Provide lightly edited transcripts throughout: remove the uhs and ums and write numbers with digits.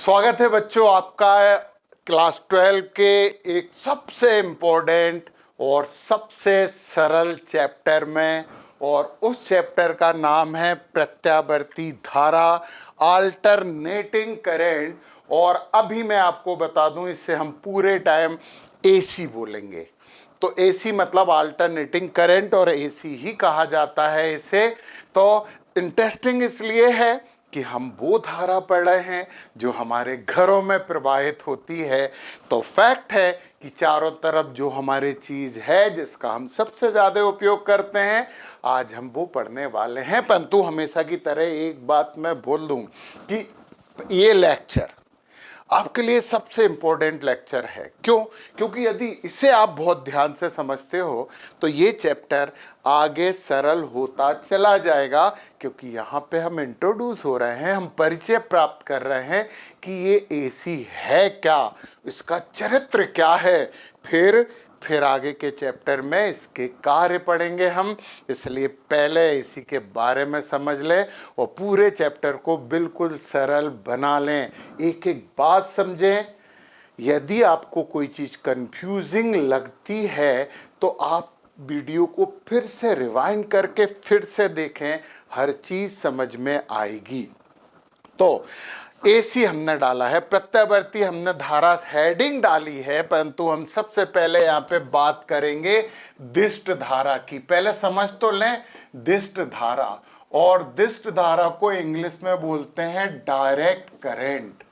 स्वागत है बच्चों आपका क्लास 12 के एक सबसे इम्पोर्टेंट और सबसे सरल चैप्टर में। और उस चैप्टर का नाम है प्रत्यावर्ती धारा, अल्टरनेटिंग करंट। और अभी मैं आपको बता दूं, इससे हम पूरे टाइम एसी बोलेंगे। तो एसी मतलब अल्टरनेटिंग करंट, और एसी ही कहा जाता है इसे। तो इंटरेस्टिंग इसलिए है कि हम वो धारा पढ़ रहे हैं जो हमारे घरों में प्रवाहित होती है। तो फैक्ट है कि चारों तरफ जो हमारे चीज है जिसका हम सबसे ज्यादा उपयोग करते हैं, आज हम वो पढ़ने वाले हैं। परंतु हमेशा की तरह एक बात मैं बोल दूं कि ये लेक्चर आपके लिए सबसे इंपॉर्टेंट लेक्चर है। क्यों? क्योंकि यदि इसे आप बहुत ध्यान से समझते हो तो ये चैप्टर आगे सरल होता चला जाएगा। क्योंकि यहाँ पे हम इंट्रोड्यूस हो रहे हैं, हम परिचय प्राप्त कर रहे हैं कि ये एसी है क्या, इसका चरित्र क्या है। फिर आगे के चैप्टर में इसके कार्य पढ़ेंगे हम। इसलिए पहले इसी के बारे में समझ लें और पूरे चैप्टर को बिल्कुल सरल बना लें, एक एक बात समझें। यदि आपको कोई चीज कंफ्यूजिंग लगती है तो आप वीडियो को फिर से रिवाइंड करके फिर से देखें, हर चीज समझ में आएगी। तो एसी हमने डाला है, प्रत्यावर्ती हमने धारा हेडिंग डाली है, परंतु हम सबसे पहले यहां पे बात करेंगे दिष्ट धारा की। पहले समझ तो लें दिष्ट धारा, और दिष्ट धारा को इंग्लिश में बोलते हैं डायरेक्ट करंट।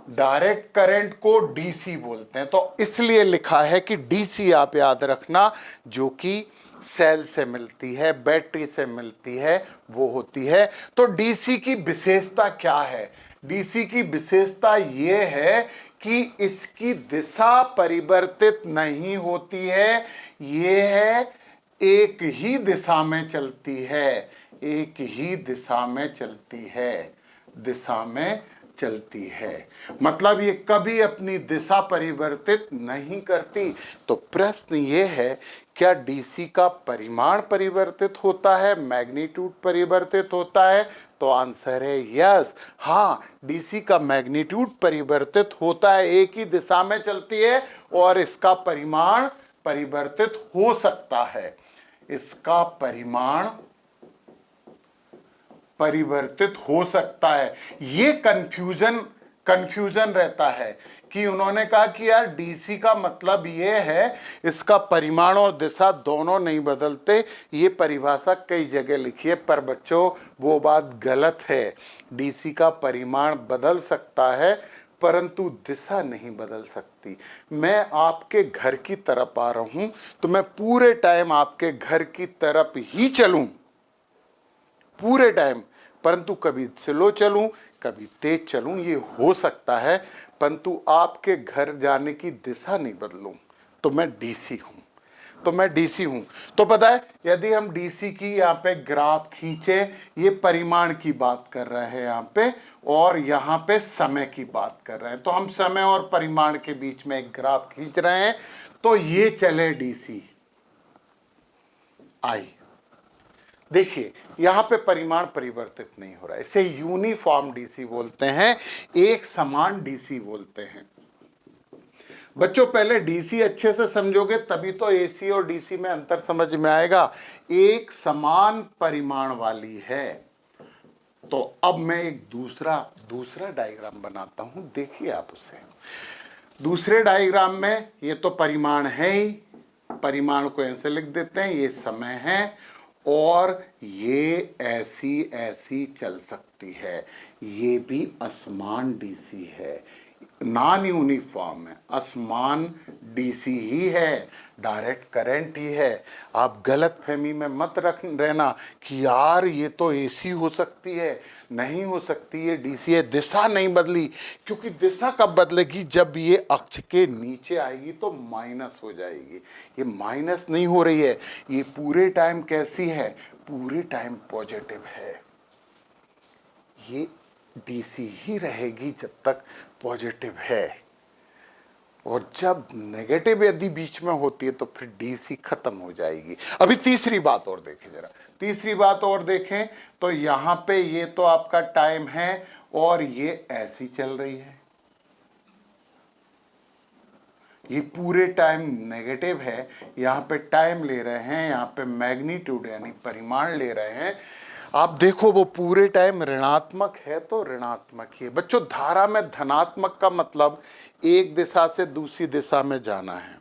डायरेक्ट करंट को डीसी बोलते हैं। तो इसलिए लिखा है कि डीसी आप याद रखना, जो कि सेल से मिलती है, बैटरी से मिलती है, वो होती है। तो डीसी की विशेषता क्या है? डीसी की विशेषता ये है कि इसकी दिशा परिवर्तित नहीं होती है। ये है एक ही दिशा में चलती है, एक ही दिशा में चलती है, दिशा में चलती है। मतलब ये कभी अपनी दिशा परिवर्तित नहीं करती। तो प्रश्न ये है, क्या डीसी का परिमाण परिवर्तित होता है, मैग्नीट्यूड परिवर्तित होता है? तो आंसर है यस। हाँ, डीसी का मैग्नीट्यूड परिवर्तित होता है, एक ही दिशा में चलती है और इसका परिमाण परिवर्तित हो सकता है। इसका परिमाण परिवर्तित हो सकता है। ये कंफ्यूजन रहता है कि उन्होंने कहा कि यार डीसी का मतलब ये है इसका परिमाण और दिशा दोनों नहीं बदलते। ये परिभाषा कई जगह लिखी है, पर बच्चों वो बात गलत है। डीसी का परिमाण बदल सकता है परंतु दिशा नहीं बदल सकती। मैं आपके घर की तरफ आ रहा हूं तो मैं पूरे टाइम आपके घर की तरफ ही चलूं, पूरे टाइम, परंतु कभी स्लो चलूं कभी तेज चलूं, ये हो सकता है। परंतु आपके घर जाने की दिशा नहीं बदलूं तो मैं डीसी हूं, तो मैं डीसी हूं। तो पता है, यदि हम डीसी की यहाँ पे ग्राफ खींचे, ये परिमाण की बात कर रहे हैं यहाँ पे, और यहाँ पे समय की बात कर रहे हैं। तो हम समय और परिमाण के बीच में एक ग्राफ खींच रहे हैं। तो ये चले डीसी आई, देखिए यहां पे परिमाण परिवर्तित नहीं हो रहा है, इसे यूनिफॉर्म डीसी बोलते हैं, एक समान डीसी बोलते हैं। बच्चों पहले डीसी अच्छे से समझोगे तभी तो एसी और डीसी में अंतर समझ में आएगा। एक समान परिमाण वाली है। तो अब मैं एक दूसरा डायग्राम बनाता हूं, देखिए आप उसे। दूसरे डायग्राम में ये तो परिमाण है ही, परिमाण को ऐसे लिख देते हैं, ये समय है और ये ऐसी ऐसी चल सकती है। ये भी असमान डीसी है, नॉन यूनिफॉर्म है, असमान डीसी ही है, डायरेक्ट करंट ही है। आप गलत फहमी में मत रख रहना कि यार ये तो एसी हो सकती है, नहीं हो सकती, ये डीसी है, दिशा नहीं बदली। क्योंकि दिशा कब बदलेगी? जब ये अक्ष के नीचे आएगी तो माइनस हो जाएगी। ये माइनस नहीं हो रही है, ये पूरे टाइम कैसी है? पूरे टाइम पॉजिटिव है। ये डीसी ही रहेगी जब तक पॉजिटिव है। और जब नेगेटिव यदि बीच में होती है तो फिर डीसी खत्म हो जाएगी। अभी तीसरी बात और देखें जरा, तीसरी बात और देखें तो यहां पे ये तो आपका टाइम है और ये ऐसी चल रही है, ये पूरे टाइम नेगेटिव है, यहां पे टाइम ले रहे हैं, यहां पे मैग्नीट्यूड यानी परिमाण ले रहे हैं। आप देखो वो पूरे टाइम ऋणात्मक है तो ऋणात्मक ही है। बच्चों धारा में धनात्मक का मतलब एक दिशा से दूसरी दिशा में जाना है,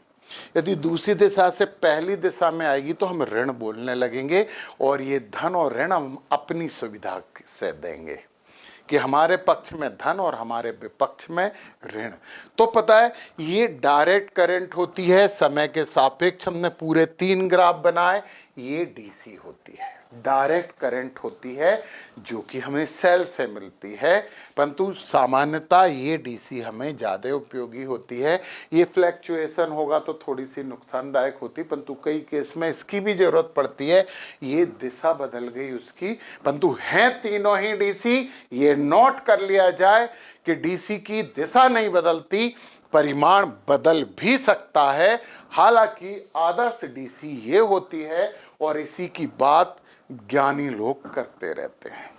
यदि दूसरी दिशा से पहली दिशा में आएगी तो हम ऋण बोलने लगेंगे, और ये धन और ऋण हम अपनी सुविधा से देंगे कि हमारे पक्ष में धन और हमारे विपक्ष में ऋण। तो पता है ये डायरेक्ट करंट होती है समय के सापेक्ष, हमने पूरे 3 ग्राफ बनाए, ये डीसी होती है, डायरेक्ट करंट होती है जो कि हमें सेल से मिलती है, परंतु सामान्यतः ये डीसी हमें ज़्यादा उपयोगी होती है। ये फ्लैक्चुएशन होगा तो थोड़ी सी नुकसानदायक होती, परंतु कई केस में इसकी भी ज़रूरत पड़ती है, ये दिशा बदल गई उसकी, परंतु हैं तीनों ही डीसी। ये नोट कर लिया जाए कि डीसी की दिशा नहीं बदलती, परिमाण बदल भी सकता है, हालांकि आदर्श डीसी ये होती है, और इसी की बात ज्ञानी लोग करते रहते हैं।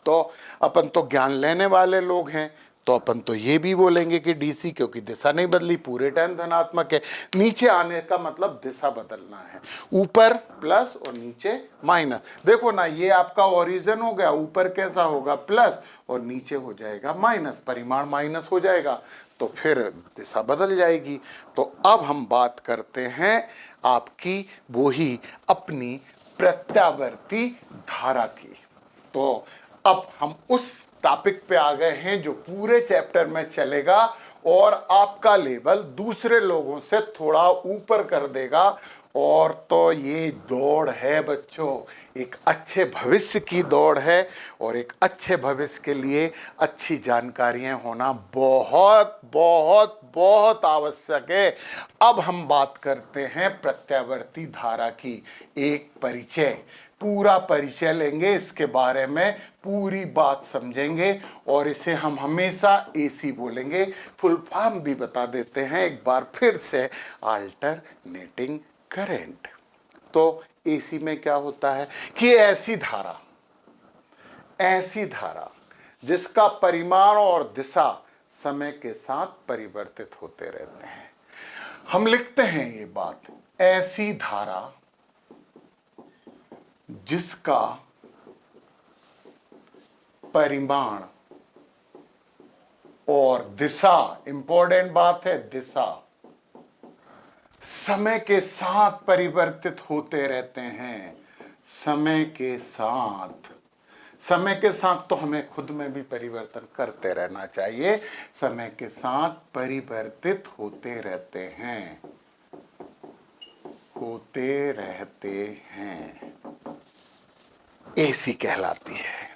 तो अपन तो ज्ञान लेने वाले लोग हैं, तो अपन तो ये भी बोलेंगे कि डीसी क्योंकि दिशा नहीं बदली पूरे टाइम धनात्मक है। नीचे आने का मतलब दिशा बदलना है, ऊपर प्लस और नीचे माइनस। देखो ना ये आपका ओरिजिन हो गया, ऊपर कैसा होगा प्लस और नीचे हो जाएगा माइनस, परिमाण माइनस हो जाएगा तो फिर दिशा बदल जाएगी। तो अब हम बात करते हैं आपकी वो ही अपनी प्रत्यावर्ती धारा की। तो अब हम उस टॉपिक पे आ गए हैं जो पूरे चैप्टर में चलेगा और आपका लेवल दूसरे लोगों से थोड़ा ऊपर कर देगा। और तो ये दौड़ है बच्चों, एक अच्छे भविष्य की दौड़ है, और एक अच्छे भविष्य के लिए अच्छी जानकारियां होना बहुत बहुत बहुत आवश्यक है। अब हम बात करते हैं प्रत्यावर्ती धारा की, एक परिचय, पूरा परिचय लेंगे इसके बारे में, पूरी बात समझेंगे, और इसे हम हमेशा एसी बोलेंगे। फुल फॉर्म भी बता देते हैं एक बार फिर से, अल्टरनेटिंग करंट। तो एसी में क्या होता है कि ऐसी धारा जिसका परिमाण और दिशा समय के साथ परिवर्तित होते रहते हैं। हम लिखते हैं ये बात, ऐसी धारा जिसका परिमाण और दिशा, इंपॉर्टेंट बात है दिशा, समय के साथ परिवर्तित होते रहते हैं। समय के साथ तो हमें खुद में भी परिवर्तन करते रहना चाहिए, समय के साथ परिवर्तित होते रहते हैं, एसी कहलाती है।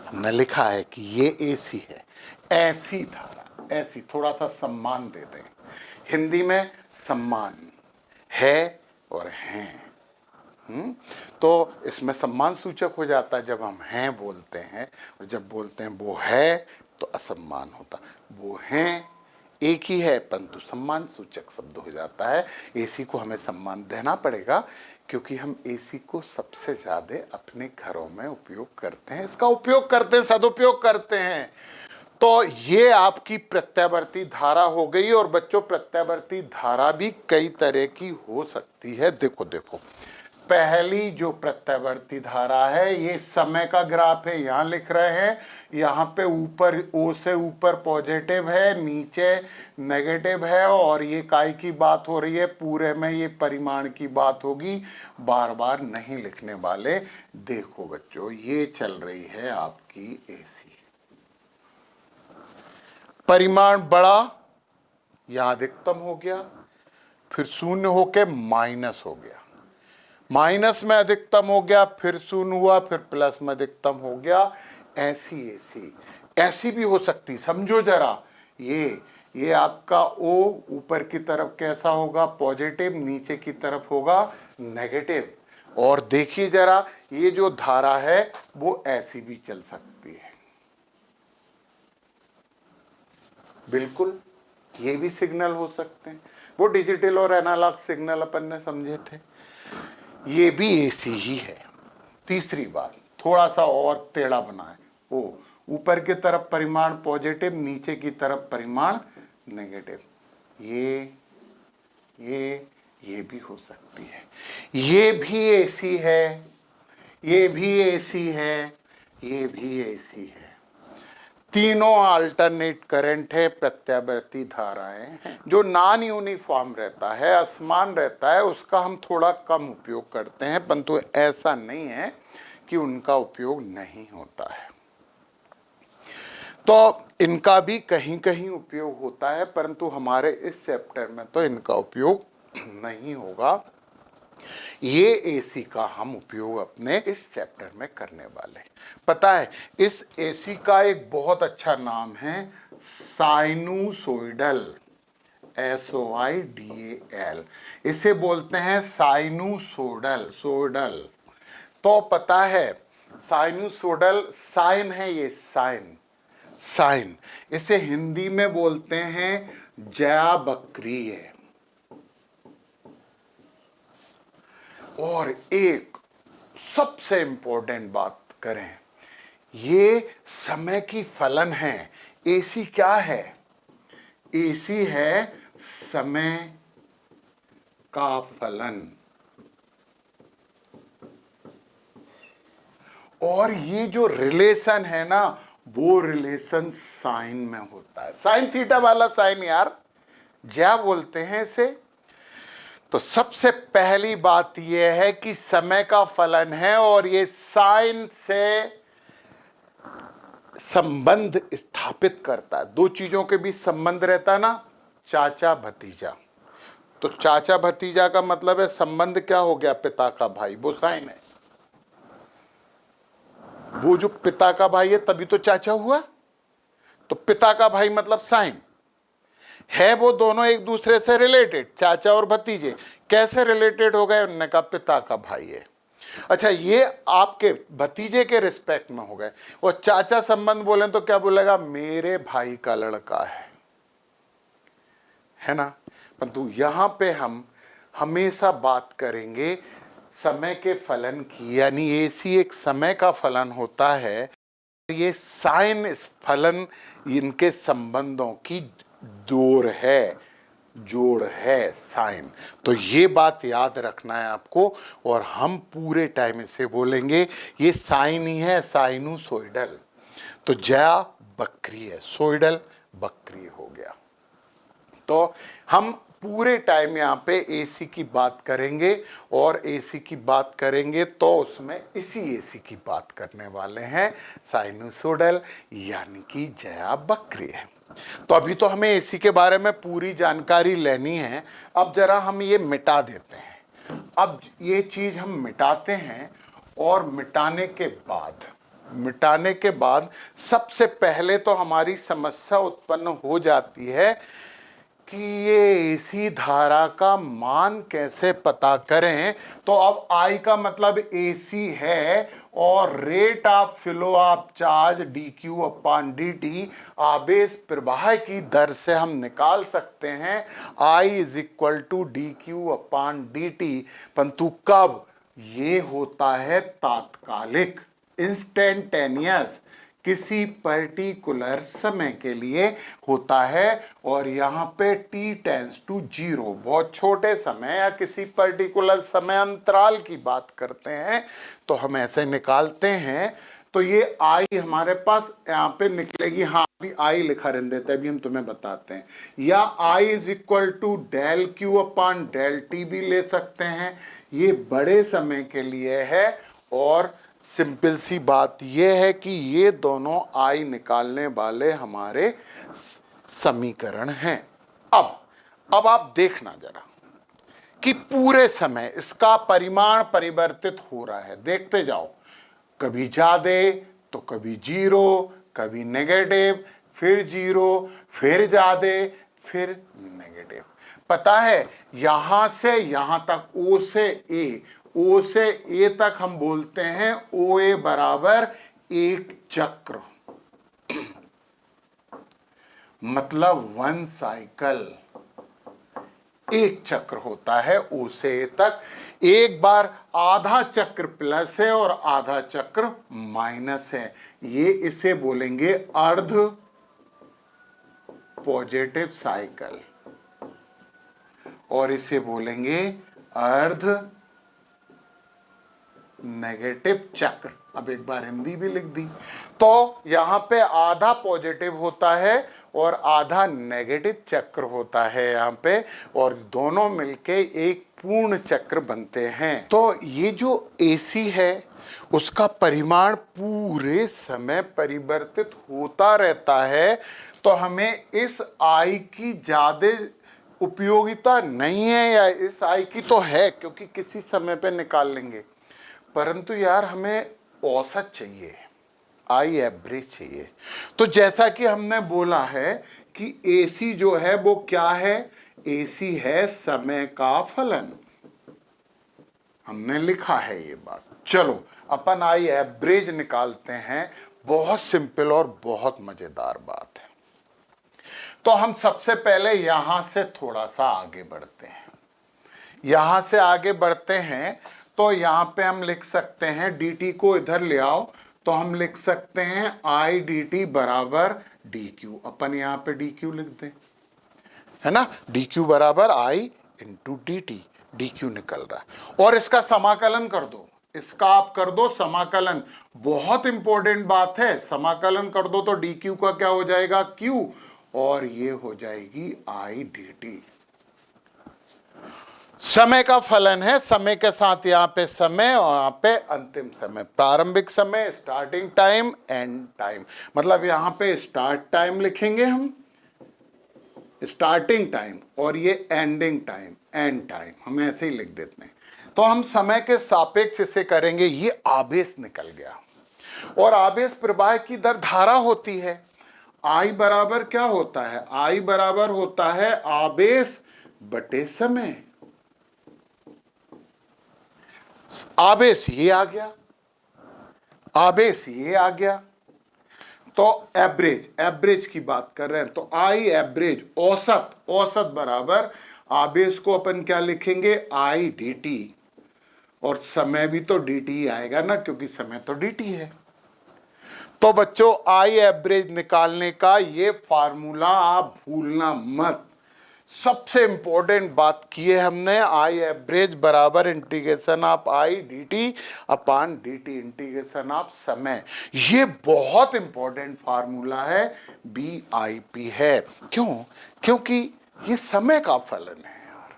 हमने लिखा है कि ये एसी है, ऐसी धारा, ऐसी, थोड़ा सा सम्मान दे दें, हिंदी में सम्मान है और हैं। तो इसमें सम्मान सूचक हो जाता है जब हम हैं बोलते हैं, और जब बोलते हैं वो है तो असम्मान होता, वो हैं एक ही है परंतु सम्मान सूचक शब्द हो जाता है। एसी को हमें सम्मान देना पड़ेगा क्योंकि हम एसी को सबसे ज्यादा अपने घरों में उपयोग करते हैं, इसका उपयोग करते हैं, सदुपयोग करते हैं। तो ये आपकी प्रत्यावर्ती धारा हो गई। और बच्चों प्रत्यावर्ती धारा भी कई तरह की हो सकती है। देखो पहली जो प्रत्यावर्ती धारा है ये समय का ग्राफ है, यहां लिख रहे हैं, यहाँ पे ऊपर ओ से ऊपर पॉजिटिव है, नीचे नेगेटिव है, और ये काय की बात हो रही है, पूरे में ये परिमाण की बात होगी, बार बार नहीं लिखने वाले। देखो बच्चों ये चल रही है आपकी एसी, परिमाण बढ़ा, यहां अधिकतम हो गया, फिर शून्य होके माइनस हो गया, माइनस में अधिकतम हो गया, फिर शून्य हुआ, फिर प्लस में अधिकतम हो गया। ऐसी भी हो सकती, समझो जरा, ये आपका ओ ऊपर की तरफ कैसा होगा पॉजिटिव, नीचे की तरफ होगा नेगेटिव। और देखिए जरा ये जो धारा है वो ऐसी भी चल सकती है, बिल्कुल ये भी सिग्नल हो सकते हैं। वो डिजिटल और एनालॉग सिग्नल अपन ने समझे थे, ये भी एसी ही है। तीसरी बात, थोड़ा सा और टेढ़ा बनाए, वो ऊपर की तरफ परिमाण पॉजिटिव, नीचे की तरफ परिमाण नेगेटिव, ये भी हो सकती है। ये भी एसी है, ये भी एसी है, ये भी एसी है। तीनों अल्टरनेट करंट है, प्रत्यावर्ती धाराएं हैं। जो नॉन यूनिफॉर्म रहता है, असमान रहता है, उसका हम थोड़ा कम उपयोग करते हैं, परंतु ऐसा नहीं है कि उनका उपयोग नहीं होता है। तो इनका भी कहीं कहीं उपयोग होता है, परंतु हमारे इस चैप्टर में तो इनका उपयोग नहीं होगा। ये एसी का हम उपयोग अपने इस चैप्टर में करने वाले। पता है, इस एसी का एक बहुत अच्छा नाम है साइनूसोइडल, SOIDAL। इसे बोलते हैं साइनूसोडल, सोडल। तो पता है, साइनूसोडल साइन है, ये साइन, साइन। इसे हिंदी में बोलते हैं ज्यावक्रीय। और एक सबसे इंपॉर्टेंट बात करें, ये समय की फलन है। एसी क्या है? एसी है समय का फलन। और ये जो रिलेशन है ना, वो रिलेशन साइन में होता है। साइन थीटा वाला साइन यार, ज्या बोलते हैं इसे। तो सबसे पहली बात यह है कि समय का फलन है और ये साइन से संबंध स्थापित करता है। दो चीजों के बीच संबंध रहता है ना, चाचा भतीजा। तो चाचा भतीजा का मतलब है संबंध क्या हो गया? पिता का भाई, वो साइन है। वो जो पिता का भाई है तभी तो चाचा हुआ। तो पिता का भाई मतलब साइन है। वो दोनों एक दूसरे से रिलेटेड, चाचा और भतीजे। कैसे रिलेटेड हो गए? उन्होंने कहा पिता का भाई है। अच्छा, ये आपके भतीजे के रिस्पेक्ट में हो गए। और चाचा संबंध बोले तो क्या बोलेगा? मेरे भाई का लड़का है ना। परंतु यहां पे हम हमेशा बात करेंगे समय के फलन की, यानी एसी एक समय का फलन होता है। ये साइन इस फलन, इनके संबंधों की जोड़ है साइन। तो ये बात याद रखना है आपको, और हम पूरे टाइम इसे बोलेंगे ये साइन ही है, साइनूसोइडल। तो ज्या वक्रीय, सोइडल वक्रीय हो गया। तो हम पूरे टाइम यहाँ पे एसी की बात करेंगे, और एसी की बात करेंगे तो उसमें इसी एसी की बात करने वाले हैं, साइनूसोइडल, यानी कि ज्या वक्रीय। तो अभी तो हमें एसी के बारे में पूरी जानकारी लेनी है। अब जरा हम ये मिटा देते हैं। अब ये चीज हम मिटाते हैं, और मिटाने के बाद सबसे पहले तो हमारी समस्या उत्पन्न हो जाती है कि ये एसी धारा का मान कैसे पता करें। तो अब I का मतलब एसी है, और rate of flow of charge dQ/dt आवेश प्रवाह की दर से हम निकाल सकते हैं I = dQ/dt। परंतु कब? ये होता है तात्कालिक, इंस्टेंटेनियस, किसी पर्टिकुलर समय के लिए होता है। और यहाँ पे t → 0, बहुत छोटे समय या किसी पर्टिकुलर समय अंतराल की बात करते हैं, तो हम ऐसे निकालते हैं। तो ये I हमारे पास यहाँ पे निकलेगी। हाँ, अभी I लिखा रहने देते हैं, अभी हम तुम्हें बताते हैं। या I = ΔQ/ΔT भी ले सकते हैं, ये बड़े समय के लिए है। और सिंपल सी बात यह है कि ये दोनों I निकालने वाले हमारे समीकरण हैं। अब आप देखना जरा कि पूरे समय इसका परिमाण परिवर्तित हो रहा है। देखते जाओ, कभी ज्यादा तो कभी 0, कभी नेगेटिव, फिर 0, फिर ज्यादा, फिर नेगेटिव। पता है, यहां से यहां तक, O से A तक हम बोलते हैं OA = एक चक्र। मतलब 1 साइकिल, एक चक्र होता है ओ से ए तक। एक बार आधा चक्र प्लस है और आधा चक्र माइनस है, ये इसे बोलेंगे अर्ध पॉजिटिव साइकिल और इसे बोलेंगे अर्ध नेगेटिव चक्र। अब एक बार हिंदी भी लिख दी, तो यहां पे आधा पॉजिटिव होता है और आधा नेगेटिव चक्र होता है यहां पे, और दोनों मिलके एक पूर्ण चक्र बनते हैं। तो ये जो एसी है उसका परिमाण पूरे समय परिवर्तित होता रहता है, तो हमें इस आई की ज्यादा उपयोगिता नहीं है, या इस आई की तो है क्योंकि किसी समय पे निकाल लेंगे, परंतु यार हमें औसत चाहिए, आई एवरेज चाहिए। तो जैसा कि हमने बोला है कि एसी जो है वो क्या है, एसी है समय का फलन, हमने लिखा है ये बात। चलो अपन आई एवरेज निकालते हैं, बहुत सिंपल और बहुत मजेदार बात है। तो हम सबसे पहले यहां से थोड़ा सा आगे बढ़ते हैं, यहां से आगे बढ़ते हैं तो यहां पे हम लिख सकते हैं dt को इधर ले आओ, तो हम लिख सकते हैं आई डी टी बराबर डी क्यू। अपन यहां पे डी क्यू लिख दें, है ना, डी क्यू बराबर I into D T, D Q निकल रहा है। और इसका समाकलन कर दो, इसका आप कर दो समाकलन, बहुत इंपॉर्टेंट बात है, समाकलन कर दो तो डी क्यू का क्या हो जाएगा क्यू, और ये हो जाएगी आई डी टी। समय का फलन है, समय के साथ यहां पे समय और यहां पे अंतिम समय, प्रारंभिक समय, स्टार्टिंग टाइम, एंड टाइम। मतलब यहां पे स्टार्ट टाइम लिखेंगे हम, स्टार्टिंग टाइम, और ये एंडिंग टाइम, एंड टाइम, हम ऐसे ही लिख देते हैं। तो हम समय के सापेक्ष इसे करेंगे, ये आवेश निकल गया। और आवेश प्रवाह की दर धारा होती है, आई बराबर क्या होता है, आई बराबर होता है आवेश बटे समय। आवेश ये आ गया, आवेश ये आ गया, तो एवरेज, एवरेज की बात कर रहे हैं, तो आई एवरेज औसत, औसत बराबर आवेश को अपन क्या लिखेंगे आई डी टी, और समय भी तो डी टी आएगा ना, क्योंकि समय तो डी टी है। तो बच्चों आई एवरेज निकालने का ये फार्मूला आप भूलना मत, सबसे इंपॉर्टेंट बात की है हमने, आई एवरेज बराबर integration of I D T upon D T, integration of समय। ये बहुत इंपॉर्टेंट फार्मूला है, बी आई पी है। क्यों? क्योंकि ये समय का फलन है यार,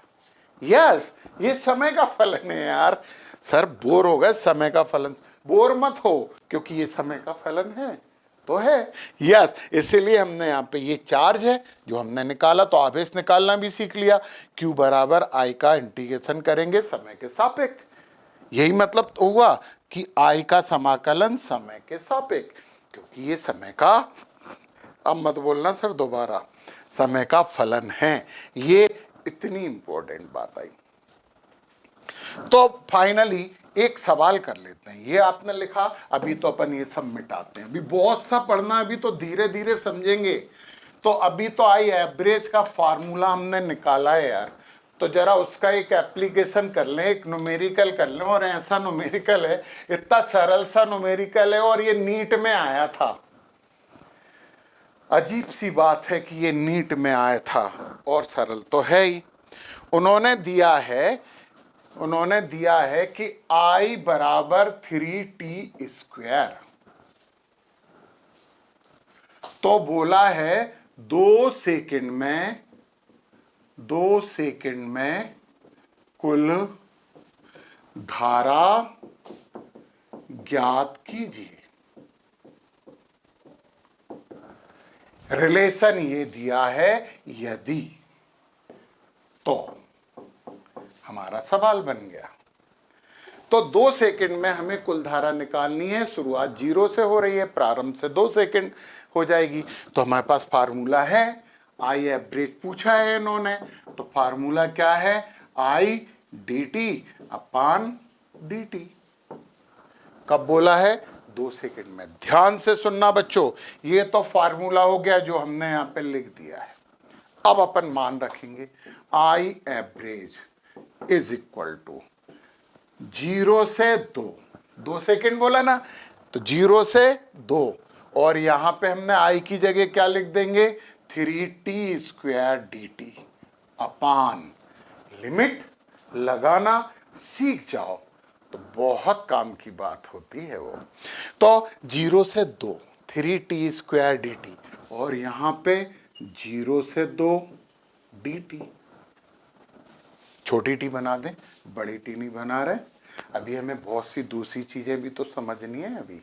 यस ये समय का फलन है यार। सर बोर हो गए, समय का फलन, बोर मत हो क्योंकि ये समय का फलन है तो है, यस। इसीलिए हमने यहाँ पे ये चार्ज है जो हमने निकाला, तो आवेश निकालना भी सीख लिया, Q बराबर I का इंटीग्रेशन करेंगे समय के सापेक्ष। यही मतलब तो हुआ कि I का समाकलन समय के सापेक्ष, क्योंकि ये समय का, अब मत बोलना सर दोबारा, समय का फलन है। ये इतनी इंपॉर्टेंट बात आई। तो फाइनली एक सवाल कर लेते हैं, ये आपने लिखा, अभी तो अपन ये सब मिटाते हैं, अभी बहुत सा पढ़ना, अभी तो धीरे धीरे समझेंगे। तो अभी तो आई एवरेज का फार्मूला हमने निकाला है यार, तो जरा उसका एक एप्लीकेशन कर लें, एक न्यूमेरिकल कर लें। और ऐसा न्यूमेरिकल है, इतना सरल सा न्यूमेरिकल है, और ये नीट में आया था। अजीब सी बात है कि ये नीट में आया था, और सरल तो है ही। उन्होंने दिया है कि I बराबर 3t स्क्वायर, तो बोला है 2 सेकंड में कुल धारा ज्ञात कीजिए। रिलेशन ये दिया है यदि, तो हमारा सवाल बन गया। तो 2 सेकंड में हमें कुल धारा निकालनी है, शुरुआत 0 से हो रही है, प्रारंभ से 2 सेकंड हो जाएगी। तो हमारे पास फार्मूला है, आई एवरेज पूछा है इन्होंने, तो फार्मूला क्या है, I D T upon D T. कब बोला है, 2 सेकंड में। ध्यान से सुनना बच्चों, ये तो फार्मूला हो गया जो हमने यहाँ पे लिख दिया है। अब अपन मान रखेंगे I average is equal to 0 से 2 सेकंड बोला ना, तो 0 से 2, और यहां पे हमने आई की जगह क्या लिख देंगे 3t स्क्वायर dt अपान लिमिट लगाना सीख जाओ तो बहुत काम की बात होती है वो। तो 0 से 2 3t स्क्वायर dt, और यहां पे 0 से 2 dt। छोटी टी बना दें, बड़ी टी नहीं बना रहे। अभी हमें बहुत सी दूसरी चीजें भी तो समझनी है अभी,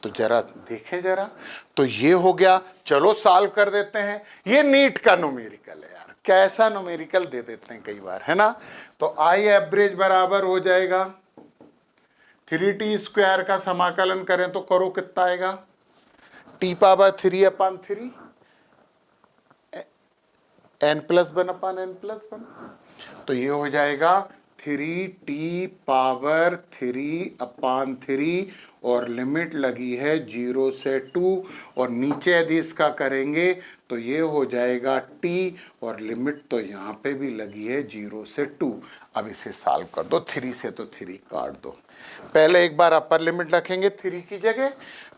तो जरा देखें जरा। तो ये हो गया, चलो सॉल्व कर देते हैं। ये नीट का न्यूमेरिकल है यार, कैसा न्यूमेरिकल दे देते हैं कई बार, है ना। तो आई एवरेज बराबर हो जाएगा 3t स्क्वायर का समाकलन करें तो करो कितना आएगा, t पावर 3 अपान 3 n+1 अपान n+1, तो ये हो जाएगा 3t पावर 3 अपान 3, और लिमिट लगी है 0 से 2, और नीचे यदि इसका करेंगे तो ये हो जाएगा t, और लिमिट तो यहाँ पे भी लगी है 0 से 2। अब इसे सॉल्व कर दो, 3 से तो 3 काट दो। पहले एक बार अपर लिमिट रखेंगे 3 की जगह,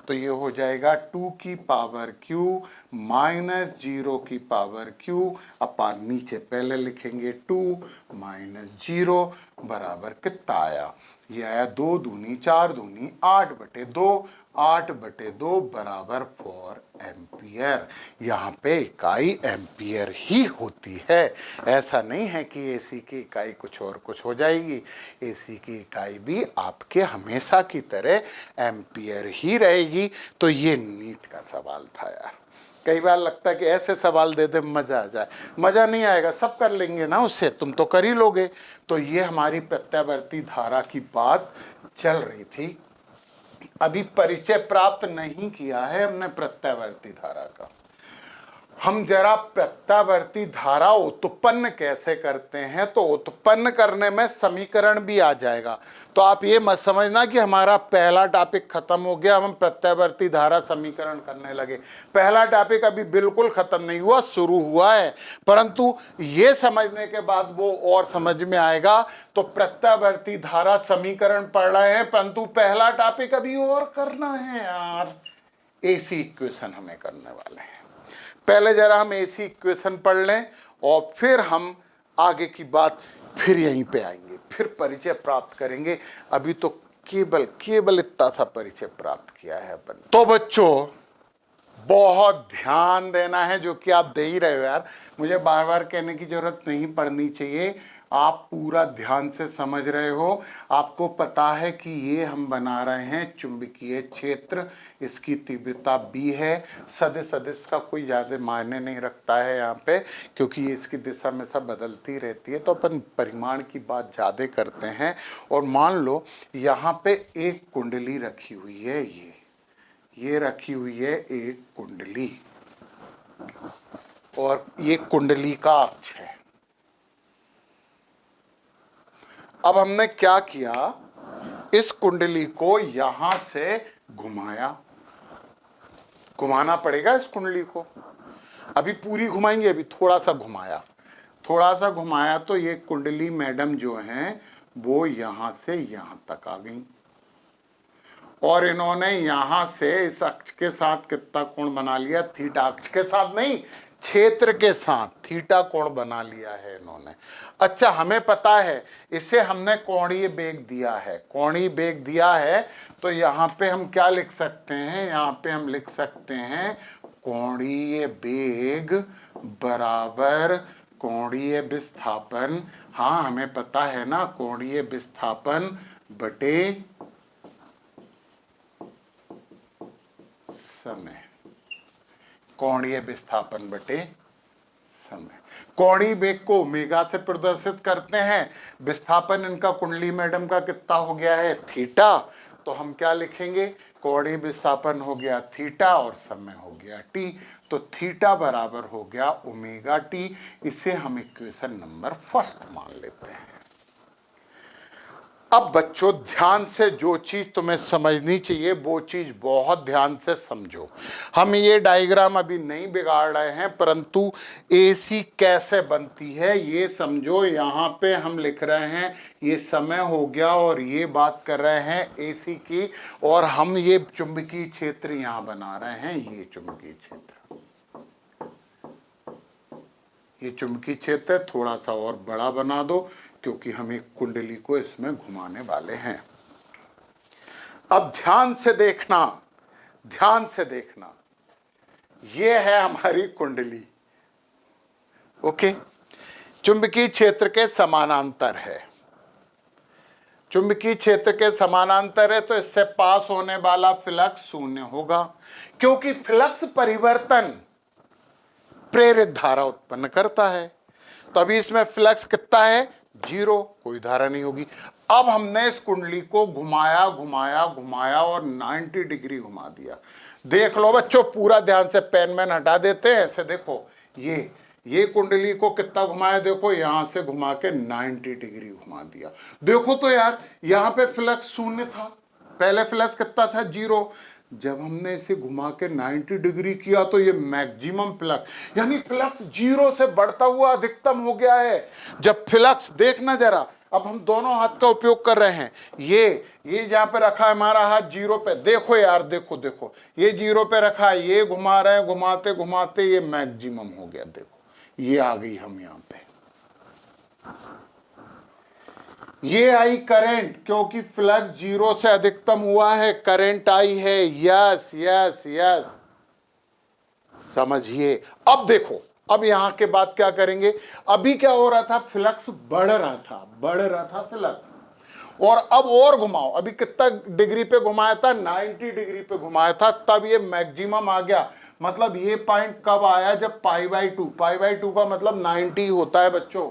तो ये हो जाएगा 2 की पावर q माइनस 0 की पावर q अपान नीचे पहले लिखेंगे 2 माइनस 0 बराबर कितना आया, ये आया 2 दूनी 4 दूनी 8/2, 8/2 बराबर 4 एम्पियर। यहाँ पे इकाई एम्पियर ही होती है, ऐसा नहीं है कि एसी की इकाई कुछ और कुछ हो जाएगी। एसी की इकाई भी आपके हमेशा की तरह एम्पियर ही रहेगी। तो ये नीट का सवाल था यार। कई बार लगता है कि ऐसे सवाल दे दे मजा आ जाए, मजा नहीं आएगा, सब कर लेंगे ना उससे, तुम तो कर ही लोगे। तो ये हमारी प्रत्यावर्ती धारा की बात चल रही थी। अभी परिचय प्राप्त नहीं किया है हमने प्रत्यावर्ती धारा का। हम जरा प्रत्यावर्ती धारा उत्पन्न कैसे करते हैं, तो उत्पन्न करने में समीकरण भी आ जाएगा। तो आप ये मत समझना कि हमारा पहला टॉपिक खत्म हो गया, हम प्रत्यावर्ती धारा समीकरण करने लगे। पहला टॉपिक अभी बिल्कुल खत्म नहीं हुआ, शुरू हुआ है, परंतु ये समझने के बाद वो और समझ में आएगा। तो प्रत्यावर्ती धारा समीकरण पढ़ रहे हैं, परंतु पहला टॉपिक अभी और करना है यार, एसी इक्वेशन हमें करने वाले हैं। पहले जरा हम एसी इक्वेशन पढ़ लें और फिर हम आगे की बात फिर यहीं पे आएंगे, फिर परिचय प्राप्त करेंगे। अभी तो केवल इतना सा परिचय प्राप्त किया है अपन। तो बच्चों बहुत ध्यान देना है, जो कि आप दे ही रहे हो यार, मुझे बार बार कहने की जरूरत नहीं पड़नी चाहिए। आप पूरा ध्यान से समझ रहे हो। आपको पता है कि ये हम बना रहे हैं चुंबकीय क्षेत्र, इसकी तीव्रता b है। सदिश का कोई ज़्यादा मायने नहीं रखता है यहाँ पे, क्योंकि ये इसकी दिशा में सब बदलती रहती है। तो अपन परिमाण की बात ज़्यादा करते हैं। और मान लो यहाँ पे एक कुंडली रखी हुई है, ये रखी हुई है एक कुंडली, और ये कुंडली का अक्ष है। अब हमने क्या किया, इस कुंडली को यहां से घुमाना पड़ेगा इस कुंडली को। अभी पूरी घुमाएंगे, अभी थोड़ा सा घुमाया तो ये कुंडली मैडम जो हैं वो यहां से यहां तक आ गई, और इन्होंने यहां से इस अक्ष के साथ कितना कोण बना लिया, थीटा, अक्ष के साथ नहीं क्षेत्र के साथ थीटा कोण बना लिया है इन्होंने। अच्छा, हमें पता है इसे हमने कोणीय बेग दिया है, तो यहाँ पे हम क्या लिख सकते हैं, यहाँ पे हम लिख सकते हैं कोणीय बेग बराबर कोणीय विस्थापन। हाँ, हमें पता है ना, कोणीय विस्थापन बटे समय, कोणीय विस्थापन बटे समय। कोणीय बेग को ओमेगा से प्रदर्शित करते हैं। विस्थापन इनका कुंडली मैडम का कितना हो गया है, थीटा। तो हम क्या लिखेंगे, कोणीय विस्थापन हो गया थीटा और समय हो गया टी। तो थीटा बराबर हो गया ओमेगा टी। इसे हम इक्वेशन नंबर 1 मान लेते हैं। अब बच्चों ध्यान से जो चीज तुम्हें समझनी चाहिए वो चीज बहुत ध्यान से समझो। हम ये डायग्राम अभी नहीं बिगाड़ रहे हैं, परंतु एसी कैसे बनती है ये समझो। यहाँ पे हम लिख रहे हैं ये समय हो गया और ये बात कर रहे हैं एसी की, और हम ये चुंबकीय क्षेत्र यहाँ बना रहे हैं। ये चुंबकीय क्षेत्र, ये चुंबकीय क्षेत्र थोड़ा सा और बड़ा बना दो क्योंकि हम एक कुंडली को इसमें घुमाने वाले हैं। अब ध्यान से देखना, ध्यान से देखना, ये है हमारी कुंडली। ओके, चुंबकीय क्षेत्र के समानांतर है, चुंबकीय क्षेत्र के समानांतर है, तो इससे पास होने वाला फ्लक्स शून्य होगा क्योंकि फ्लक्स परिवर्तन प्रेरित धारा उत्पन्न करता है। तो अभी इसमें फ्लक्स कितना है? 0, कोई धारा नहीं होगी। अब हमने इस कुंडली को घुमाया घुमाया घुमाया और 90 डिग्री घुमा दिया। देख लो बच्चों, पूरा ध्यान से, पेन मैन हटा देते हैं ऐसे। देखो ये कुंडली को कितना घुमाया, देखो यहां से घुमा के 90 डिग्री घुमा दिया। देखो तो यार, यहां पे फ्लक्स शून्य था, पहले फ्लक्स कितना था? 0। जब हमने इसे घुमा के 90 डिग्री किया तो ये मैक्सिमम फ्लक्स, यानी फ्लक्स 0 से बढ़ता हुआ अधिकतम हो गया है। जब फ्लक्स, देखना जरा, अब हम दोनों हाथ का उपयोग कर रहे हैं। ये जहां पे रखा है हमारा हाथ 0 पे, देखो यार, देखो देखो, ये 0 पे रखा है, ये घुमा रहे हैं, घुमाते घुमाते ये मैक्सिमम हो गया। देखो ये आ गई हम यहां पे, ये आई करंट, क्योंकि फ्लक्स 0 से अधिकतम हुआ है, करंट आई है। यस यस यस, समझिए। अब देखो, अब यहां के बाद क्या करेंगे? अभी क्या हो रहा था? फ्लक्स बढ़ रहा था फ्लक्स, और अब और घुमाओ। अभी कितना डिग्री पे घुमाया था? 90 डिग्री पे घुमाया था, तब ये मैक्सिमम आ गया। मतलब ये पॉइंट कब आया? जब π/2, π/2 का मतलब 90 होता है बच्चों।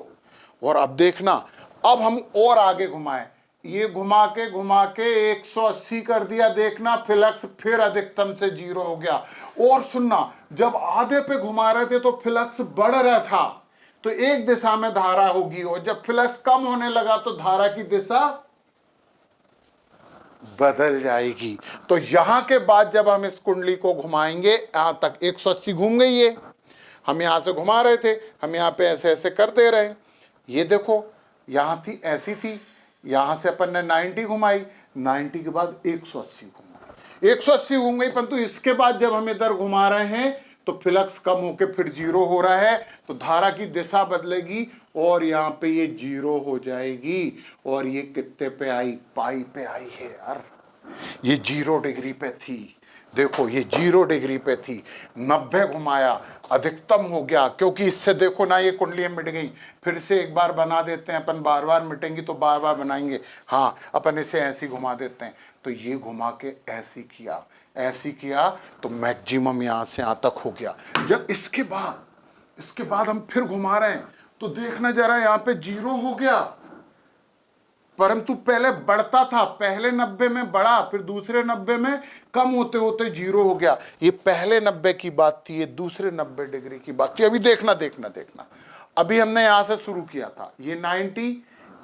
और अब देखना, अब हम और आगे घुमाए, ये घुमा के 180 कर दिया। देखना फ्लक्स फिर अधिकतम से 0 हो गया। और सुनना, जब आधे पे घुमा रहे थे तो फ्लक्स बढ़ रहा था, तो एक दिशा में धारा होगी, और जब फ्लक्स कम होने लगा तो धारा की दिशा बदल जाएगी। तो यहां के बाद जब हम इस कुंडली को घुमाएंगे, यहां तक 180 घूम गई है, हम यहां से घुमा रहे थे, हम यहां पे ऐसे ऐसे कर दे रहे हैं। ये देखो, यहां थी, ऐसी थी, यहां से अपन ने 90 घुमाई, 90 के बाद 180 घुमाई, 180 घूम गई। परंतु इसके बाद जब हम इधर घुमा रहे हैं तो फ्लक्स कम होके फिर 0 हो रहा है, तो धारा की दिशा बदलेगी और यहाँ पे ये 0 हो जाएगी। और ये कितने पे आई? पाई पे आई है यार। ये 0 डिग्री पे थी, देखो ये 0 डिग्री पे थी, 90 घुमाया, अधिकतम हो गया। क्योंकि इससे देखो ना, ये कुंडलियां मिट गई। फिर से एक बार बना देते हैं अपन, बार बार मिटेंगी तो बार बार बनाएंगे। हाँ, अपन इसे ऐसी घुमा देते हैं। तो ये घुमा के ऐसी किया, ऐसी किया, तो मैक्सिमम यहां से यहां तक हो गया। जब इसके बाद हम फिर घुमा रहे हैं तो देखना जरा, यहाँ पे 0 हो गया, परंतु पहले बढ़ता था, पहले 90 में बढ़ा, फिर दूसरे 90 में कम होते होते 0 हो गया। ये पहले 90 की बात थी, ये दूसरे 90 डिग्री की बात थी। अभी देखना देखना देखना, अभी हमने यहां से शुरू किया था, ये 90,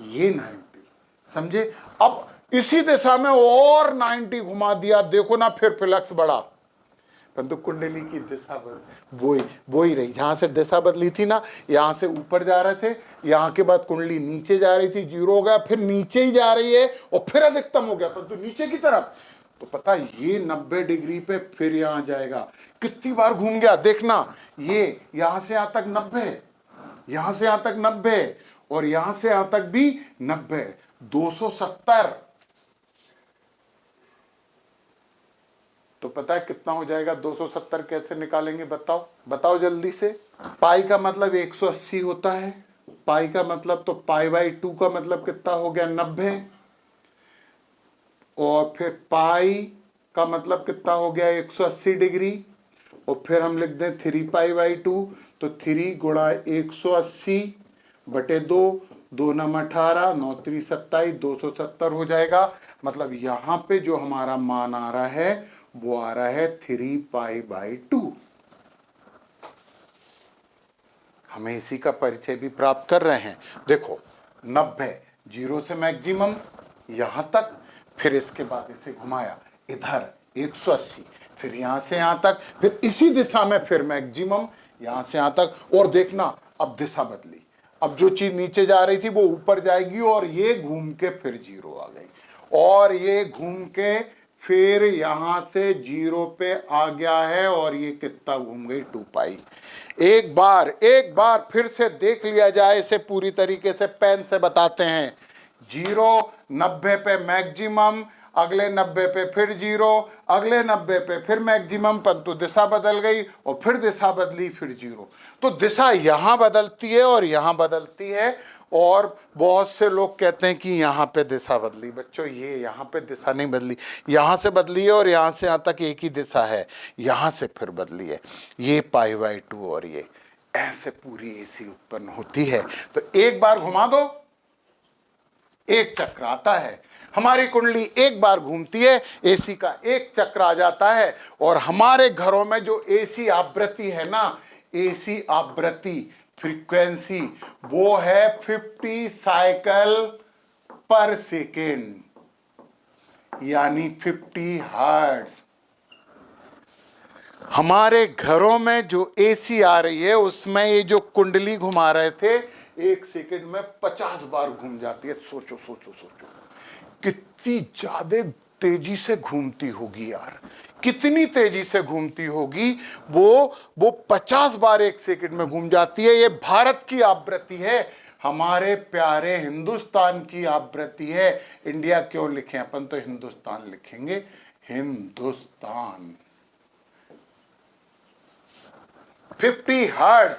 ये 90, समझे? अब इसी दिशा में और 90 घुमा दिया, देखो ना, फिर फ्लक्स बढ़ा, परंतु कुंडली की दिशा वो ही रही। जहां से दिशा बदली थी ना, यहां से ऊपर जा रहे थे, यहां के बाद कुंडली नीचे जा रही थी, 0 हो गया, फिर नीचे ही जा रही है और फिर अधिकतम हो गया, परंतु नीचे की तरफ। तो पता, ये 90 डिग्री पे फिर यहां जाएगा। कितनी बार घूम गया देखना, ये यहां से यहां तक 90, यहां से यहां तक 90, और यहां से यहां तक भी 90, 270। तो पता है कितना हो जाएगा? 270 कैसे निकालेंगे? बताओ जल्दी से। पाई का मतलब 180 होता है, पाई का मतलब, तो π/2 का मतलब कितना हो गया? 90, और फिर पाई का मतलब कितना हो गया? 180 डिग्री, और फिर हम लिख दें 3π/2, तो 3 गुणा 180 बटे 2, 2 9 18, 9 3 27, 270 हो जाएगा। मतलब यहां पे जो हमारा मान आ रहा है वो आ रहा है 3π/2। हमें इसी का परिचय भी प्राप्त कर रहे हैं। देखो 90, 0 से मैक्सिमम, यहां तक, फिर इसके बाद इसे घुमाया इधर 180, फिर यहां से यहां तक, फिर इसी दिशा में फिर मैक्सिमम यहां से यहां तक। और देखना अब दिशा बदली, अब जो चीज नीचे जा रही थी वो ऊपर जाएगी और ये घूम के फिर जीरो आ गई, और ये घूम के फिर यहां से जीरो पे आ गया है, और ये कितना घूम गई 2 पाई। एक बार फिर से देख लिया जाए इसे पूरी तरीके से, पेन से बताते हैं। 0 90 पे मैक्सिमम, अगले 90 पे फिर 0, अगले 90 पे फिर मैक्सिमम, परंतु दिशा बदल गई और फिर दिशा बदली फिर 0। तो दिशा यहां बदलती है और यहां बदलती है, और बहुत से लोग कहते हैं कि यहां पे दिशा बदली। बच्चों ये यहां पे दिशा नहीं बदली, यहां से बदली है और यहां से यहां तक एक ही दिशा है, यहां से फिर बदली है। ये π/2 और ये ऐसे पूरी एसी उत्पन्न होती है। तो एक बार घुमा दो, एक चक्र आता है। हमारी कुंडली एक बार घूमती है, एसी का एक चक्र आ जाता है। और हमारे घरों में जो एसी आवृत्ति है ना, एसी आवृत्ति फ्रीक्वेंसी, वो है 50 साइकिल पर सेकेंड, यानी 50 हर्ट्ज। हमारे घरों में जो एसी आ रही है उसमें ये जो कुंडली घुमा रहे थे, 1 सेकंड में 50 बार घूम जाती है। सोचो सोचो सोचो, कितनी ज्यादा तेजी से घूमती होगी यार, कितनी तेजी से घूमती होगी। वो 50 बार 1 सेकंड में घूम जाती है। ये भारत की आवृत्ति है, हमारे प्यारे हिंदुस्तान की आवृत्ति है। इंडिया क्यों लिखें अपन, तो हिंदुस्तान लिखेंगे, हिंदुस्तान। 50 हर्ट्ज,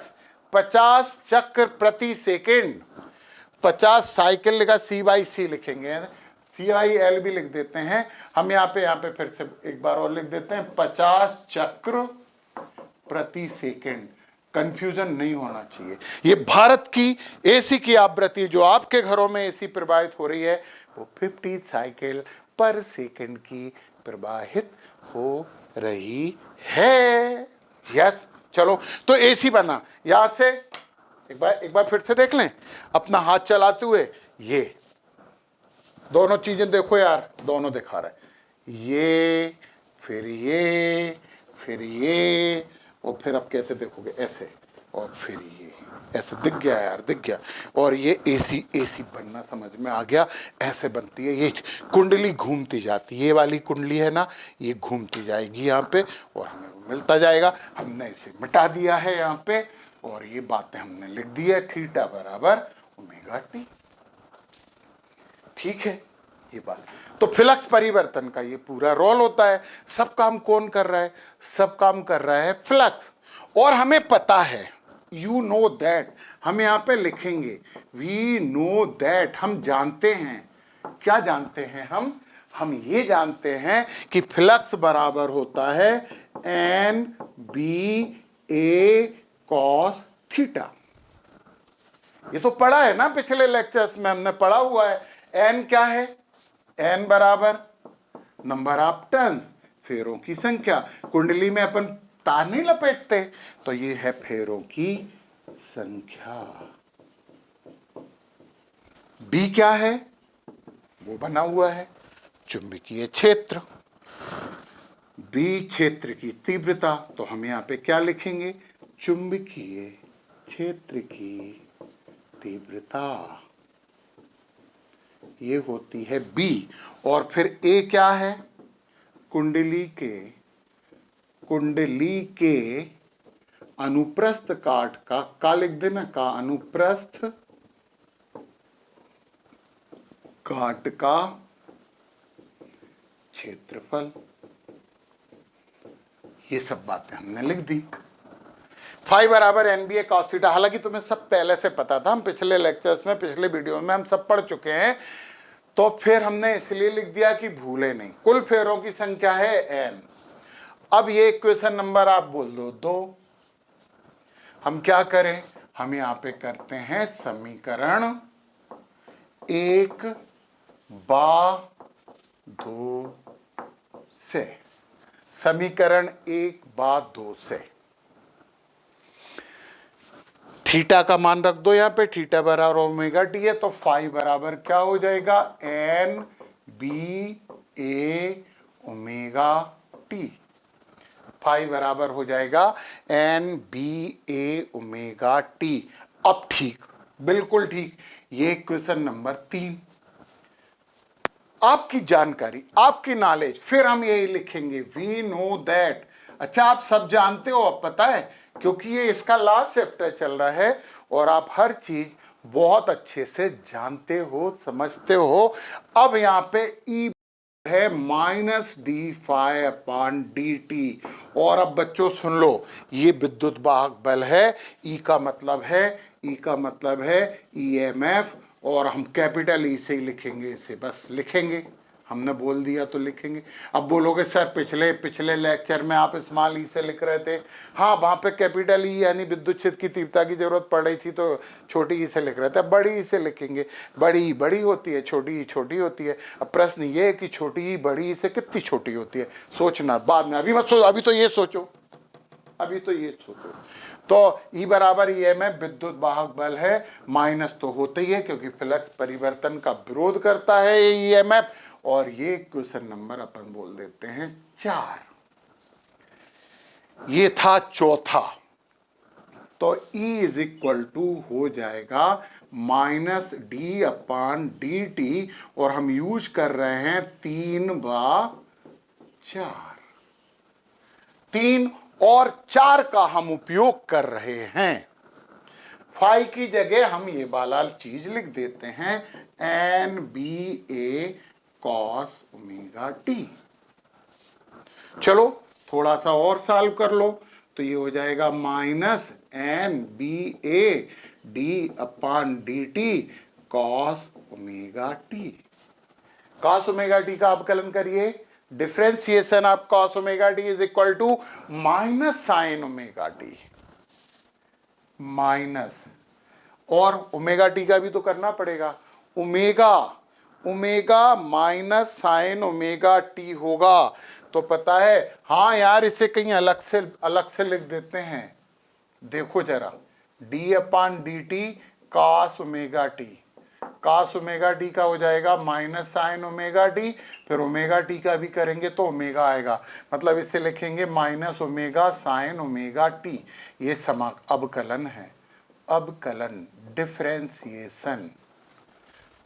50 चक्र प्रति सेकेंड। 50 साइकिल लिखा, C/C लिखेंगे, CIL भी लिख देते हैं हम। यहाँ पे फिर से एक बार और लिख देते हैं, 50 चक्र प्रति सेकेंड। कंफ्यूजन नहीं होना चाहिए। ये भारत की एसी की आवृत्ति, जो आपके घरों में एसी प्रवाहित हो रही है, वो 50 साइकिल पर सेकेंड की प्रवाहित हो रही है। यस, चलो तो एसी बना। यहां से एक बार फिर से देख लें अपना हाथ चलाते हुए। ये दोनों चीजें देखो यार, दोनों दिखा रहा है, ये फिर ये फिर ये, और फिर अब कैसे देखोगे, ऐसे, और फिर ये ऐसे। दिख गया यार, दिख गया। और ये एसी बनना समझ में आ गया, ऐसे बनती है ये कुंडली, घूमती जाती है। ये वाली कुंडली है ना, ये घूमती जाएगी यहाँ पे और हमें मिलता जाएगा। हमने इसे मिटा दिया है यहाँ पे, और ये बातें हमने लिख दी है, थीटा बराबर ओमेगा टी। ठीक है ये बात। तो फ्लक्स परिवर्तन का ये पूरा रोल होता है। सब काम कौन कर रहा है, सब काम कर रहा है फ्लक्स। और हमें पता है, यू नो दैट, हम यहाँ पे लिखेंगे वी नो दैट, हम जानते हैं। क्या जानते हैं हम ये जानते हैं कि फ्लक्स बराबर होता है NBA cos थीटा। ये तो पढ़ा है ना, पिछले लेक्चर्स में हमने पढ़ा हुआ है। एन क्या है, एन बराबर नंबर ऑफ टर्न्स, फेरों की संख्या। कुंडली में अपन तार नहीं लपेटते, तो ये है फेरों की संख्या। बी क्या है, वो बना हुआ है चुंबकीय क्षेत्र। बी क्षेत्र की तीव्रता, तो हम यहाँ पे क्या लिखेंगे, चुंबकीय क्षेत्र की तीव्रता, ये होती है बी। और फिर ए क्या है, कुंडली के अनुप्रस्थ काट का लिख देना, का अनुप्रस्थ काट का क्षेत्रफल। ये सब बातें हमने लिख दी। फाई बराबर NBA cos थीटा। हालांकि तुम्हें सब पहले से पता था, हम पिछले लेक्चर्स में, पिछले वीडियो में हम सब पढ़ चुके हैं, तो फिर हमने इसलिए लिख दिया कि भूले नहीं। कुल फेरों की संख्या है n। अब ये इक्वेशन नंबर आप बोल दो 2। हम क्या करें, हम यहाँ पे करते हैं समीकरण 1/2 से, समीकरण 1/2 से। थीटा का मान रख दो यहाँ पे, थीटा बराबर ओमेगा टी है, तो फाई बराबर क्या हो जाएगा, n B A omega T. Phi बराबर हो जाएगा N B A omega T. अब ठीक, बिल्कुल ठीक। ये क्वेश्चन नंबर 3। आपकी जानकारी, आपकी नॉलेज, फिर हम यही लिखेंगे वी नो दैट। अच्छा, आप सब जानते हो, अब पता है, क्योंकि ये इसका लास्ट चैप्टर चल रहा है और आप हर चीज बहुत अच्छे से जानते हो, समझते हो। अब यहां पे ई है minus D phi upon D T. और अब बच्चों सुन लो, ये विद्युत वाहक बल है। ई का मतलब है, ई का मतलब है ईएमएफ, और हम कैपिटल ई से ही लिखेंगे इसे, बस लिखेंगे, हमने बोल दिया तो लिखेंगे। अब बोलोगे सर पिछले पिछले लेक्चर में आप स्मॉल ई से लिख रहे थे। हाँ, वहां पे कैपिटल ई यानी विद्युत क्षेत्र की तीव्रता की जरूरत पड़ रही थी तो छोटी ई से लिख रहे थे। बड़ी ई से लिखेंगे। बड़ी ई बड़ी होती है, छोटी ई छोटी होती है। अब प्रश्न ये है कि छोटी ई बड़ी ई से कितनी छोटी होती है, सोचना बाद में, अभी मत सोचो, अभी तो ये सोचो, अभी तो ये सोचो। तो ई बराबर ई एम एफ विद्युत वाहक बल है, माइनस तो होते ही है क्योंकि फ्लक्स परिवर्तन का विरोध करता है ये ई एम एफ। और ये क्वेश्चन नंबर अपन बोल देते हैं 4। ये था चौथा। तो ई इज इक्वल टू हो जाएगा minus D upon D T, और हम यूज कर रहे हैं 3/4। 3 और 4 का हम उपयोग कर रहे हैं। फाई की जगह हम ये वाला चीज लिख देते हैं एन बी ए कॉस ओमेगा टी। चलो थोड़ा सा और सॉल्व कर लो, तो ये हो जाएगा minus N B A D upon D T cos omega T. Cos omega T का अवकलन करिए, differentiation of cos omega T is equal to minus sine omega T, minus, और ओमेगा टी का भी तो करना पड़ेगा, omega omega minus sine omega T होगा। तो पता है, हाँ यार, इसे कहीं अलग से लिख देते हैं। देखो जरा, D upon D T cos omega T, cos omega T का हो जाएगा माइनस साइन ओमेगा टी, फिर ओमेगा टी का भी करेंगे तो ओमेगा आएगा, मतलब इसे लिखेंगे minus omega sine omega T. ये अवकलन है, अवकलन, डिफरेंशिएशन।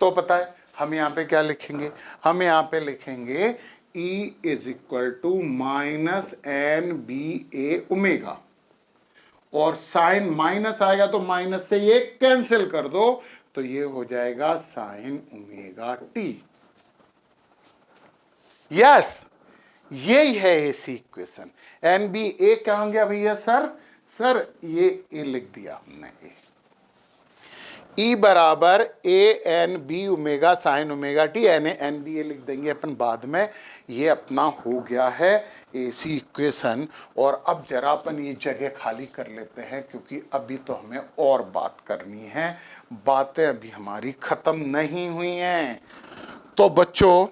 तो पता है हम यहाँ पे क्या लिखेंगे, हम यहाँ पे लिखेंगे E is equal to minus N B A omega, और साइन माइनस आएगा तो माइनस से ये कैंसिल कर दो, तो ये हो जाएगा साइन ओमेगा टी। यस, यही है एसी इक्वेशन। एन बी ए कहाँ गया भैया? सर ये ए लिख दिया हमने, ई बराबर A N B omega sine omega T, N A N B A लिख देंगे अपन बाद में। ये अपना हो गया है एसी इक्वेशन। और अब जरा अपन ये जगह खाली कर लेते हैं क्योंकि अभी तो हमें और बात करनी है, बातें अभी हमारी खत्म नहीं हुई हैं। तो बच्चों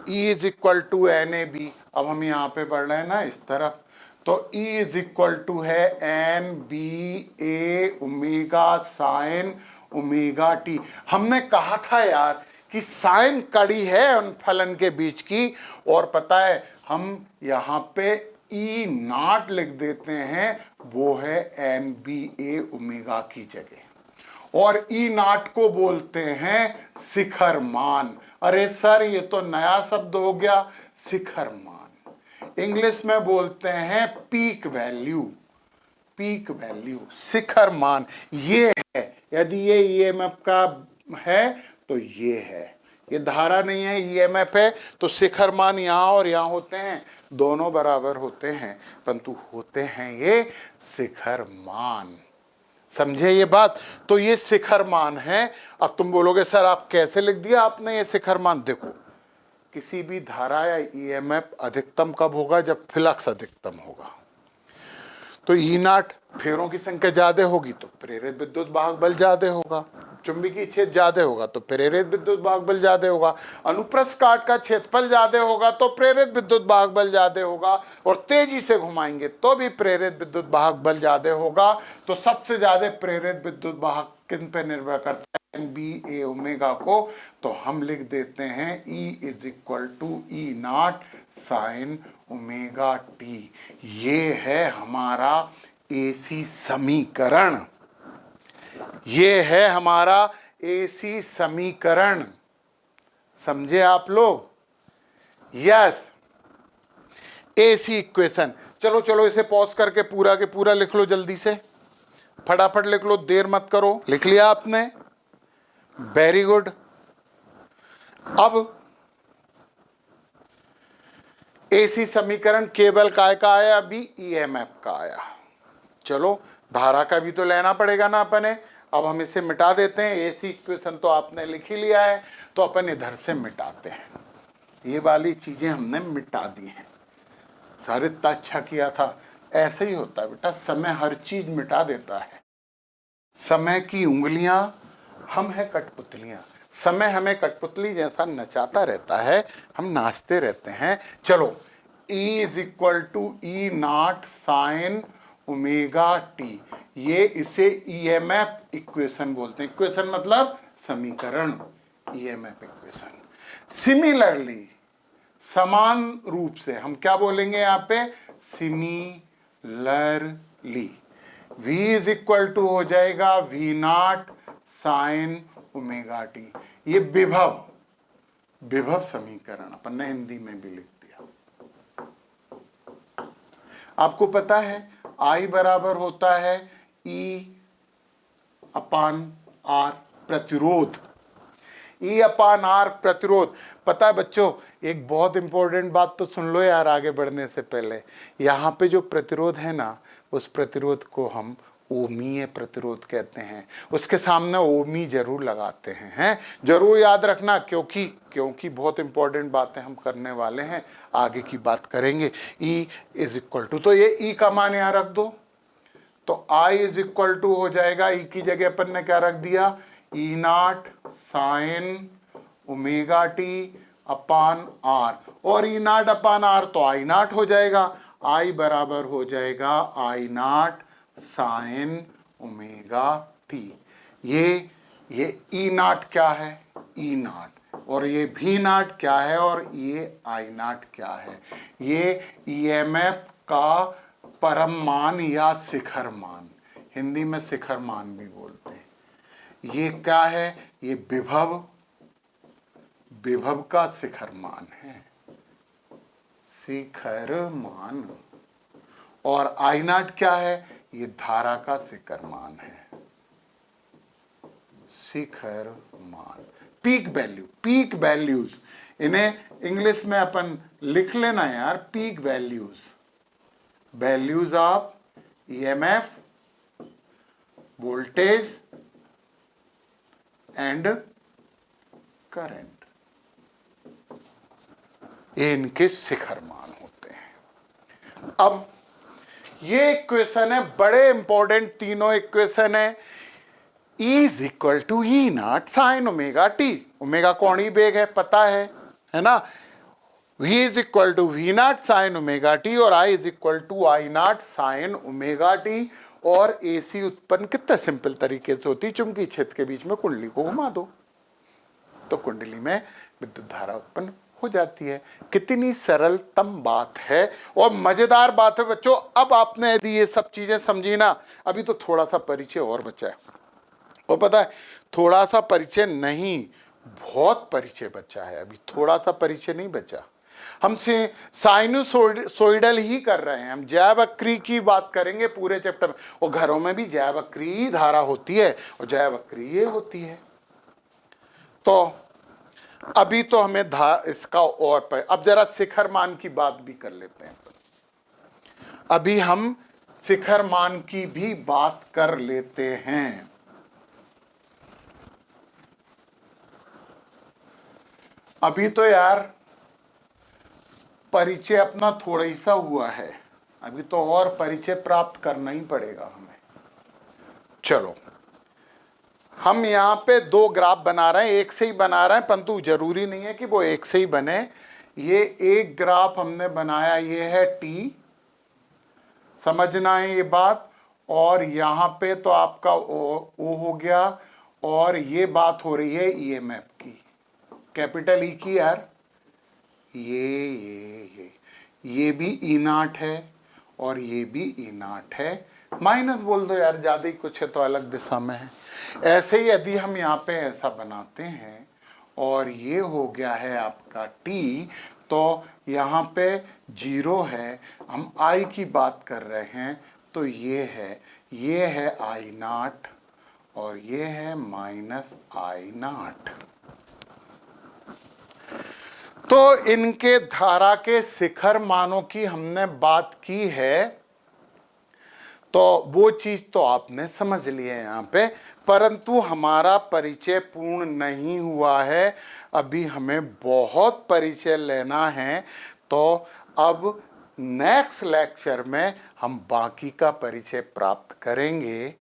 E is equal to N A B, अब हम यहाँ पे बढ़ रहे हैं ना इस तरफ, तो E इज इक्वल टू है N B A omega sine omega T. हमने कहा था यार कि साइन कड़ी है उन फलन के बीच की, और पता है हम यहाँ पे E नॉट लिख देते हैं, वो है एन बी ए ओमेगा की जगह, और E नॉट को बोलते हैं शिखर मान। अरे सर ये तो नया शब्द हो गया, शिखर मान। इंग्लिश में बोलते हैं पीक वैल्यू, पीक वैल्यू, शिखर मान ये है। यदि ये ईएमएफ का है तो ये है, ये धारा नहीं है, ईएमएफ है, तो शिखर मान यहाँ और यहाँ होते हैं, दोनों बराबर होते हैं, परंतु होते हैं ये शिखर मान। समझे ये बात? तो ये शिखर मान है। अब तुम बोलोगे सर आप कैसे लिख दिया आपने ये शिखर मान? देखो, किसी भी धारा या ईएमएफ अधिकतम कब होगा? जब फ्लक्स अधिकतम होगा। तो ई नॉट फेरों की संख्या ज्यादा होगी तो प्रेरित विद्युत वाहक बल ज्यादा होगा, चुंबकीय क्षेत्र ज्यादा होगा तो प्रेरित विद्युत वाहक बल ज्यादा होगा, अनुप्रस्थ काट का क्षेत्रफल ज्यादा होगा तो प्रेरित विद्युत वाहक बल ज्यादा होगा, और तेजी से घुमाएंगे तो भी प्रेरित विद्युत वाहक बल ज्यादा होगा। तो सबसे ज्यादा प्रेरित विद्युत वाहक किन पे निर्भर करता है? बी ए ओमेगा को, तो हम लिख देते हैं E is equal to E naught sine omega T. ये है हमारा एसी समीकरण, ये है हमारा एसी समीकरण। समझे आप लोग? Yes, AC equation. चलो चलो इसे पॉज करके पूरा के पूरा लिख लो, जल्दी से फटाफट लिख लो, देर मत करो। लिख लिया आपने? Very good. अब एसी समीकरण केवल काय का आया? अभी ईएमएफ का आया। चलो धारा का भी तो लेना पड़ेगा ना अपने। अब हम इसे मिटा देते हैं। एसी इक्वेशन तो आपने लिख ही लिया है, तो अपन इधर से मिटाते हैं। ये वाली चीजें हमने मिटा दी हैं। सर इतना अच्छा किया था। ऐसे ही होता है बेटा, समय हर चीज मिटा देता है। समय की उंगलियां, हम है कठपुतलियां। समय हमें कठपुतली जैसा नचाता रहता है, हम नाचते रहते हैं। चलो E is equal to E naught sine omega T, ये इसे ईएमएफ इक्वेशन बोलते हैं। इक्वेशन मतलब समीकरण, ईएमएफ इक्वेशन। सिमिलरली, समान रूप से हम क्या बोलेंगे यहाँ पे? Similarly V is equal to हो जाएगा V naught sine omega T. ये विभव, विभव समीकरण अपन ने हिंदी में भी लिख दिया। आपको पता है I बराबर होता है E अपान R प्रतिरोध। E अपान R प्रतिरोध। पता है बच्चों, एक बहुत इंपॉर्टेंट बात तो सुन लो यार आगे बढ़ने से पहले। यहाँ पे जो प्रतिरोध है ना, उस प्रतिरोध को हम ओमीय प्रतिरोध कहते हैं। उसके सामने ओमी जरूर लगाते हैं, जरूर याद रखना, क्योंकि बहुत इंपॉर्टेंट बातें हम करने वाले हैं, आगे की बात करेंगे। E इज इक्वल टू, तो ये E का मान यहाँ रख दो, तो I इज इक्वल टू हो जाएगा, E की जगह अपन ने क्या रख दिया? E not sine omega T upon R, और E नॉट अपान R तो I नॉट हो जाएगा। I बराबर हो जाएगा I not sine omega T. ये E नॉट क्या है? E not. और ये V नॉट क्या है? और ये I नॉट क्या है? ये ईएमएफ का परम मान या शिखर मान, हिंदी में शिखर मान भी बोलते हैं। ये क्या है? ये विभव, विभव का शिखर मान है, शिखर मान। और I नॉट क्या है? ये धारा का शिखर मान है, शिखर मान। पीक वैल्यू, पीक वैल्यूज, इन्हें इंग्लिश में अपन लिख लेना यार, peak values, values of EMF, voltage and current, ये इनके शिखर मान होते हैं। अब ये इक्वेशन है, बड़े इंपॉर्टेंट तीनों इक्वेशन है। E is equal to E naught sine omega T, omega कोणीय वेग है, पता है ना? V is equal to V naught sine omega T, और I is equal to I naught sine omega T. और AC उत्पन्न कितना सिंपल तरीके से होती है, चुंबकीय क्षेत्र के बीच में कुंडली को घुमा दो तो कुंडली में विद्युत धारा उत्पन्न हो जाती है। कितनी सरलतम बात है और मजेदार बात है बच्चों। अब आपने यदि ये सब चीजें समझी ना, अभी तो थोड़ा सा परिचय और बचा है। और पता है, थोड़ा सा परिचय नहीं, बहुत परिचय बचा है, अभी थोड़ा सा परिचय नहीं बचा। हम साइनसोइडल ही कर रहे हैं, हम जैवक्रिय की बात करेंगे पूरे चैप्टर में। और घरों में भी जैवक्रिय धारा होती है और जैवक्रिय होती है। तो अभी तो हमें इसका और पर, अब जरा शिखर मान की बात भी कर लेते हैं। अभी हम शिखर मान की भी बात कर लेते हैं। अभी तो यार परिचय अपना थोड़ा ही सा हुआ है, अभी तो और परिचय प्राप्त करना ही पड़ेगा हमें। चलो हम यहाँ पे दो ग्राफ बना रहे हैं, एक से ही बना रहे हैं, परंतु जरूरी नहीं है कि वो एक से ही बने। ये एक ग्राफ हमने बनाया, ये है T, समझना है ये बात। और यहाँ पे तो आपका O हो गया, और ये बात हो रही है ईएमएफ की, कैपिटल ई की यार, ये भी ई नॉट है और ये भी ई नॉट है, माइनस बोल दो यार, ज़्यादा ही कुछ है तो अलग दिशा में है। ऐसे ही यदि हम यहाँ पे ऐसा बनाते हैं और ये हो गया है आपका टी, तो यहाँ पे 0 है, हम आई की बात कर रहे हैं, तो ये है आई नॉट और ये है माइनस आई नॉट। तो इनके धारा के शिखर मानों की हमने बात की है, तो वो चीज तो आपने समझ ली है यहाँ पे, परंतु हमारा परिचय पूर्ण नहीं हुआ है, अभी हमें बहुत परिचय लेना है। तो अब नेक्स्ट लेक्चर में हम बाकी का परिचय प्राप्त करेंगे।